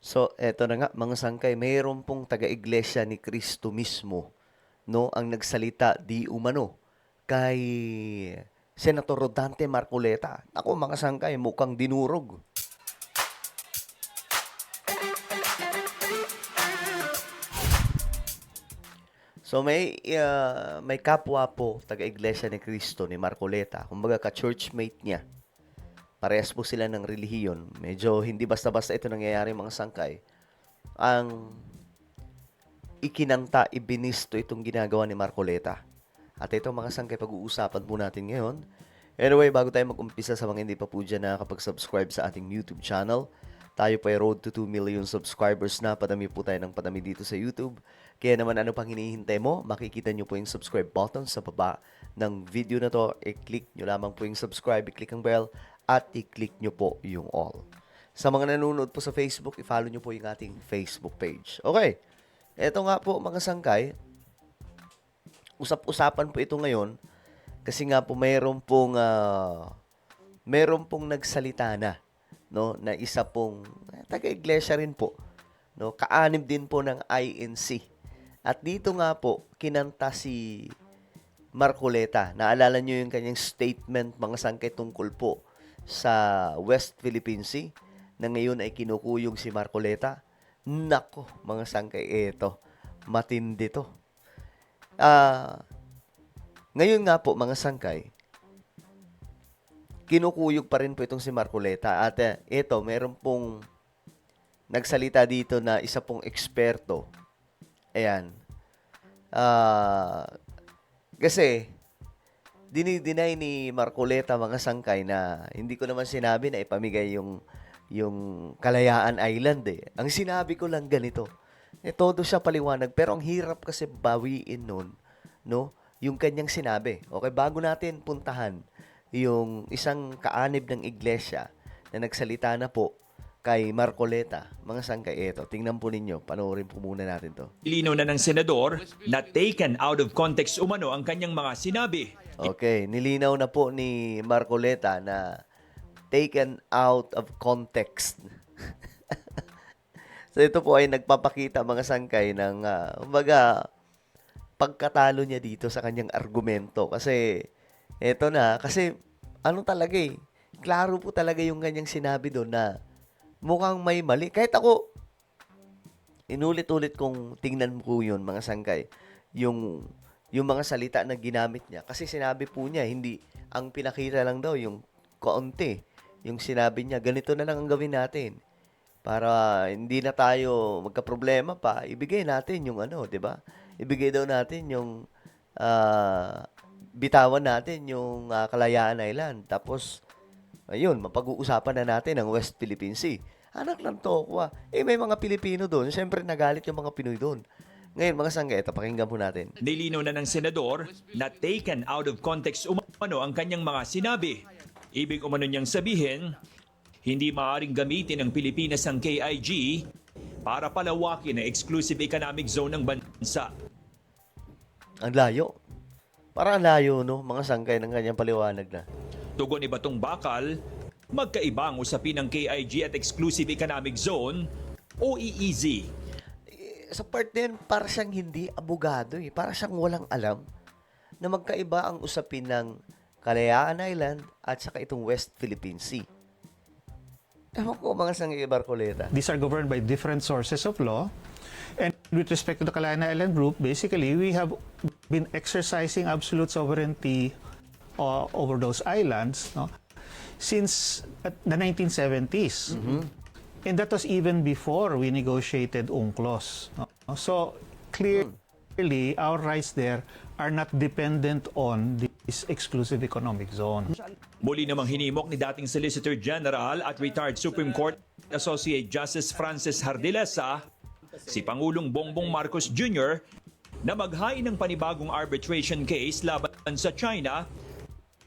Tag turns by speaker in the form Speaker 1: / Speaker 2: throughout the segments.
Speaker 1: So, eto na nga mga sangkay, mayroon pong taga-iglesia ni Kristo mismo, no, ang nagsalita di umano kay Senator Rodante Marcoleta. Ako mga sangkay, mukhang dinurog. So may kapwa po taga-iglesia ni Kristo ni Marcoleta, kumbaga ka-churchmate niya. Parehas po sila ng relihiyon. Medyo hindi basta-basta ito nangyayari mga sangkay. Ang ikinanta, ibinisto itong ginagawa ni Marcoleta. At ito mga sangkay, pag-uusapan po natin ngayon. Anyway, bago tayo mag-umpisa, sa mga hindi pa po dyan nakakapag-subscribe sa ating YouTube channel, tayo pa ay road to 2 million subscribers na. Padami po tayo ng padami dito sa YouTube. Kaya naman ano pang hinihintay mo, makikita nyo po yung subscribe button sa baba ng video na to. I-click nyo lamang po yung subscribe, i-click ang bell, at i-click nyo po yung all. Sa mga nanonood po sa Facebook, i-follow nyo po yung ating Facebook page. Okay, eto nga po mga sangkay, usap-usapan po ito ngayon kasi nga po mayroon pong nagsalita na, no, na isa pong taga-iglesia rin po, no, kaanib din po ng INC. At dito nga po kinanta si Marcoleta. Naalala nyo yung kanyang statement mga sangkay tungkol po sa West Philippine Sea na ngayon ay kinukuyog si Marcoleta. Nako, mga sangkay, eto, matindi to. Ngayon nga po, mga sangkay, kinukuyog pa rin po itong si Marcoleta. At ito, meron pong nagsalita dito na isa pong eksperto. Ayan. Kasi, dinideny ni Marcoleta mga sangkay na hindi ko naman sinabi na ipamigay yung Kalayaan Island eh. Ang sinabi ko lang ganito. Todo siya paliwanag pero ang hirap kasi bawiin nun, no? Yung kanyang sinabi. Okay, bago natin puntahan yung isang kaanib ng iglesia na nagsalita na po kay Marcoleta, mga sangkay, eto, tingnan po ninyo, panoorin po muna natin to.
Speaker 2: Linaw na ng senador na taken out of context umano ang kanyang mga sinabi.
Speaker 1: Okay, nilinaw na po ni Marcoleta na taken out of context. So ito po ay nagpapakita mga sangkay ng kumbaga pagkatalo niya dito sa kanyang argumento kasi eto na kasi ano talaga eh, klaro po talaga yung kanyang sinabi doon na mukhang may mali. Kahit ako inulit-ulit kong tingnan po yun mga sangkay, yung mga salita na ginamit niya. Kasi sinabi po niya, hindi, ang pinakita lang daw yung kaunti. Yung sinabi niya, ganito na lang ang gawin natin. Para hindi na tayo magka-problema pa, ibigay natin yung ano, di ba? Ibigay daw natin yung, bitawan natin yung Kalayaan Island. Tapos, ayun, mapag-uusapan na natin ang West Philippine Sea. Anak ng tokwa. May mga Pilipino doon. Siyempre, nagalit yung mga Pinoy doon. Ngayon, mga sangga, ito, pakinggan po natin.
Speaker 2: Nilinaw na ng senador na taken out of context umano ang kanyang mga sinabi. Ibig umano niyang sabihin, hindi maaaring gamitin ng Pilipinas ang KIG para palawakin ang exclusive economic zone ng bansa.
Speaker 1: Ang layo. Parang ang layo, no? Mga sangkay ng kanyang paliwanag na.
Speaker 2: Tugon ni Batong Bakal, magkaiba ang usapin ng KIG at Exclusive Economic Zone o EEZ.
Speaker 1: Sa part din, para siyang hindi abogado eh. Para siyang walang alam na magkaiba ang usapin ng Kalayaan Island at saka itong West Philippine Sea. Ewan ko mga sangkay Barcoleta.
Speaker 3: These are governed by different sources of law. And with respect to the Kalayaan Island Group, basically, we have been exercising absolute sovereignty over those islands, no, since the 1970s. And that was even before we negotiated UNCLOS. No? So, clearly, our rights there are not dependent on this exclusive economic zone.
Speaker 2: Muli namang hinimok ni dating Solicitor General at retired Supreme Court Associate Justice Francis Hardilesa si Pangulong Bongbong Marcos Jr. na maghain ng panibagong arbitration case laban sa China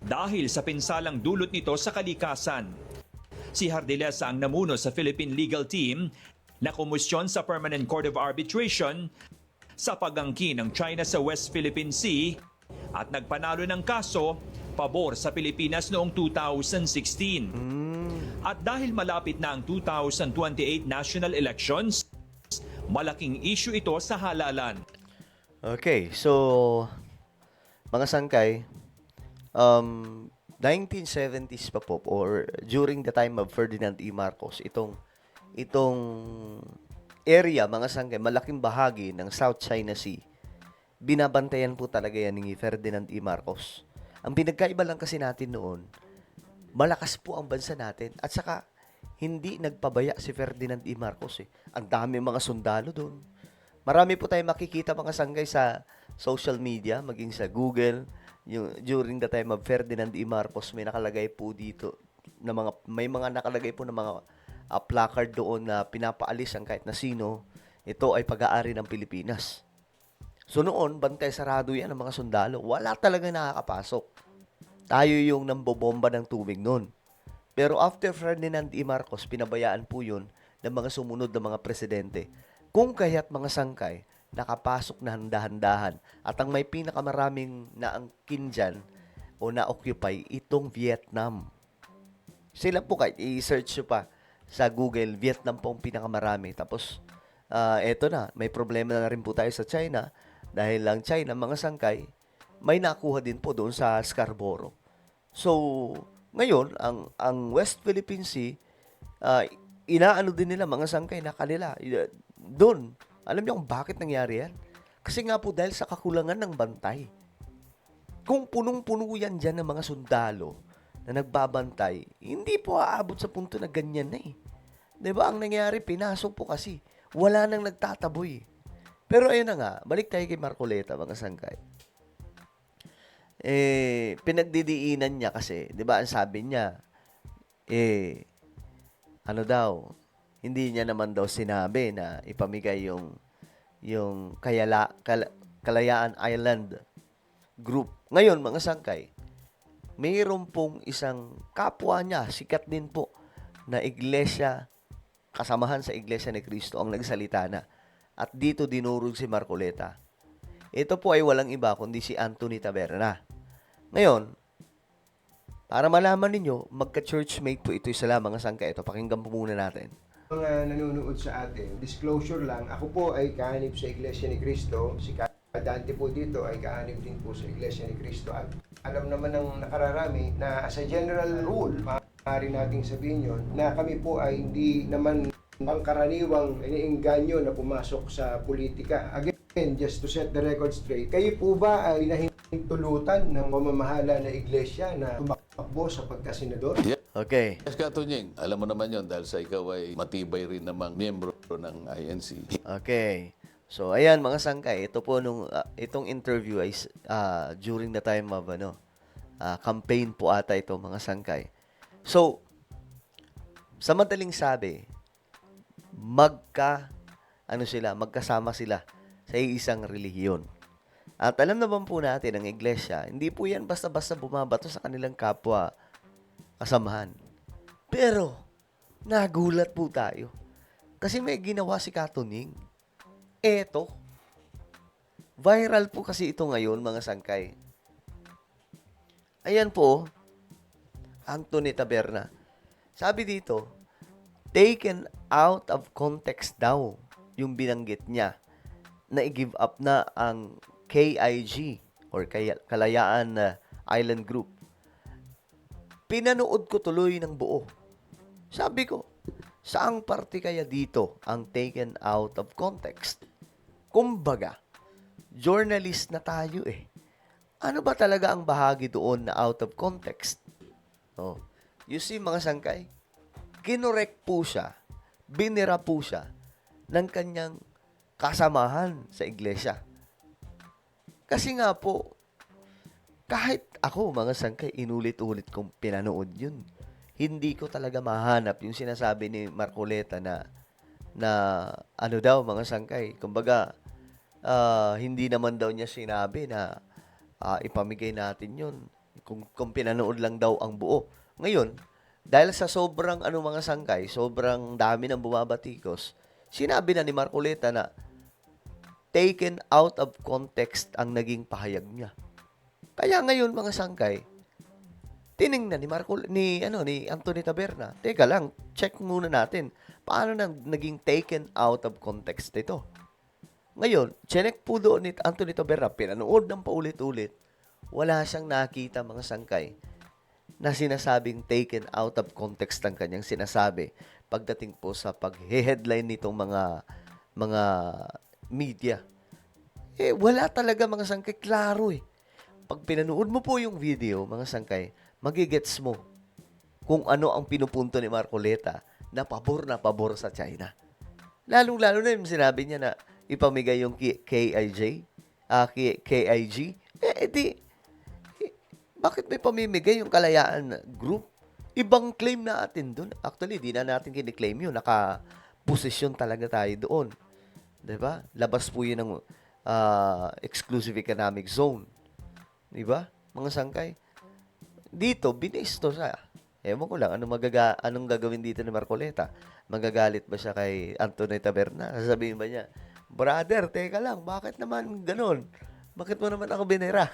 Speaker 2: dahil sa pinsalang dulot nito sa kalikasan. Si Hardilesa ang namuno sa Philippine legal team na kumusyon sa Permanent Court of Arbitration sa pag-angkin ng China sa West Philippine Sea at nagpanalo ng kaso pabor sa Pilipinas noong 2016. At dahil malapit na ang 2028 national elections, malaking issue ito sa halalan.
Speaker 1: Okay, so mga sangkay, 1970s pa po or during the time of Ferdinand E. Marcos, itong area, mga sangkay, malaking bahagi ng South China Sea, binabantayan po talaga yan ni Ferdinand E. Marcos. Ang pinagkaiba lang kasi natin noon, malakas po ang bansa natin at saka hindi nagpabaya si Ferdinand E. Marcos eh. Ang dami mga sundalo doon. Marami po tayong makikita mga sanggay sa social media, maging sa Google, during the time of Ferdinand E. Marcos, may nakalagay po dito na may mga nakalagay po na mga placard doon na pinapaalis ang kahit na sino. Ito ay pag-aari ng Pilipinas. So noon, bantay sarado yan ng mga sundalo. Wala talaga nakakapasok. Tayo yung nambobomba ng tubig noon. Pero after Ferdinand E. Marcos, pinabayaan po yun ng mga sumunod na mga presidente. Kung kaya't mga sangkay, nakapasok na handa-handahan. At ang may pinakamaraming naangkin dyan o na-occupy, itong Vietnam. Sila po kahit i-search nyo pa sa Google, Vietnam po ang pinakamarami. Tapos, eto na, may problema na rin po tayo sa China. Dahil lang China, mga sangkay, may nakuha din po doon sa Scarborough. So, ngayon, ang West Philippine Sea, inaano din nila mga sangkay na kanila. Doon, alam niyo kung bakit nangyari yan? Kasi nga po dahil sa kakulangan ng bantay. Kung punong-puno yan dyan ng mga sundalo na nagbabantay, hindi po aabot sa punto na ganyan na eh. 'Di ba? Ang nangyari, pinasok po kasi. Wala nang nagtataboy. Pero ayun na nga, balik tayo kay Marcoleta, mga sangkay. Pinagdidiinan niya kasi, 'di ba, ang sabi niya, ano daw, hindi niya naman daw sinabi na ipamigay yung Kalayaan Island Group. Ngayon, mga sangkay, mayroon pong isang kapwa niya, sikat din po, na iglesia, kasamahan sa Iglesia ni Cristo, ang nagsalita na. At dito dinurog si Marcoleta. Ito po ay walang iba kundi si Anthony Taberna. Ngayon, para malaman ninyo, magka-churchmate po ito isa lamang mga sangkay. Ito, pakinggan po muna natin.
Speaker 4: Mga nanonood sa atin, disclosure lang, ako po ay kaanib sa Iglesia ni Cristo. Si Dante po dito ay kaanib din po sa Iglesia ni Cristo. At alam naman ng nakararami na as a general rule, maaari nating sabihin yun, na kami po ay hindi naman pangkaraniwang iniengganyo na pumasok sa politika. Again, just to set the record straight, kayo po ba ay nahintulutan ng mamamahala na iglesia na tumakbo sa pagkasenador?
Speaker 1: Okay.
Speaker 5: Yes, Katunying, alam mo naman yon dahil sa ikaw ay matibay rin namang miyembro ng INC.
Speaker 1: Okay. So, ayan mga sangkay, ito po itong interview ay during the time of campaign po ata ito mga sangkay. So, sa madaling sabi, magkasama sila sa isang relihiyon. At alam naman po natin, ang iglesia, hindi po yan basta-basta bumabato sa kanilang kapwa kasamahan. Pero, nagulat po tayo. Kasi may ginawa si Katunying. Eto. Viral po kasi ito ngayon, mga sangkay. Ayan po, Anthony Taberna. Sabi dito, taken out of context daw yung binanggit niya na i-give up na ang KIG or Kalayaan Island Group. Pinanood ko tuloy ng buo. Sabi ko, saang parte kaya dito ang taken out of context? Kumbaga, journalist na tayo eh. Ano ba talaga ang bahagi doon na out of context? Oh, you see mga sangkay, kinorek po siya, binira po siya ng kanyang kasamahan sa iglesia. Kasi nga po, kahit ako mga sangkay, inulit-ulit kong pinanood yun. Hindi ko talaga mahanap yung sinasabi ni Marcoleta na ano daw mga sangkay. Kumbaga, hindi naman daw niya sinabi na ipamigay natin yun. Kung pinanood lang daw ang buo. Ngayon, dahil sa sobrang mga sangkay, sobrang dami ng bumabatikos, sinabi na ni Marcoleta na taken out of context ang naging pahayag niya. Kaya ngayon mga sangkay, tiningnan ni Anthony Taberna. Teka lang, check muna natin. Paano naging taken out of context ito? Ngayon, chinek po doon ni Anthony Taberna, pinanood ng paulit-ulit, wala siyang nakita mga sangkay na sinasabing taken out of context ang kanyang sinasabi pagdating po sa pag-headline nitong mga media. Wala talaga mga sangkay, klaro Pag pinanood mo po yung video, mga sangkay, magigets mo kung ano ang pinupunto ni Marcoleta na pabor sa China. Lalong-lalo na yung sinabi niya na ipamigay yung KIG. Bakit may pamimigay yung Kalayaan Group? Ibang claim natin doon. Actually, di na natin kiniklaim yun. Naka-posisyon talaga tayo doon. Diba? Labas po yun ng exclusive economic zone. Diba? Mga sangkay. Dito, binis to sa... Ewan ko lang, anong gagawin dito ni Marcoleta? Magagalit ba siya kay Anthony Taberna? Sasabihin ba niya, brother, teka lang, bakit naman ganun? Bakit mo naman ako binera?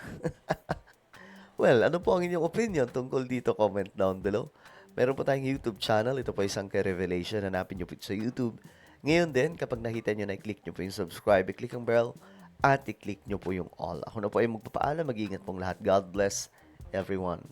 Speaker 1: Well, ano po ang inyong opinion tungkol dito? Comment down below. Meron po tayong YouTube channel. Ito po ay Sangkay Revelation. Hanapin nyo po ito sa YouTube. Ngayon din, kapag nakita nyo na, i-click nyo po yung subscribe, i-click ang bell, at i-click nyo po yung all. Ako na po ay magpapaalam. Mag-ingat pong lahat. God bless everyone.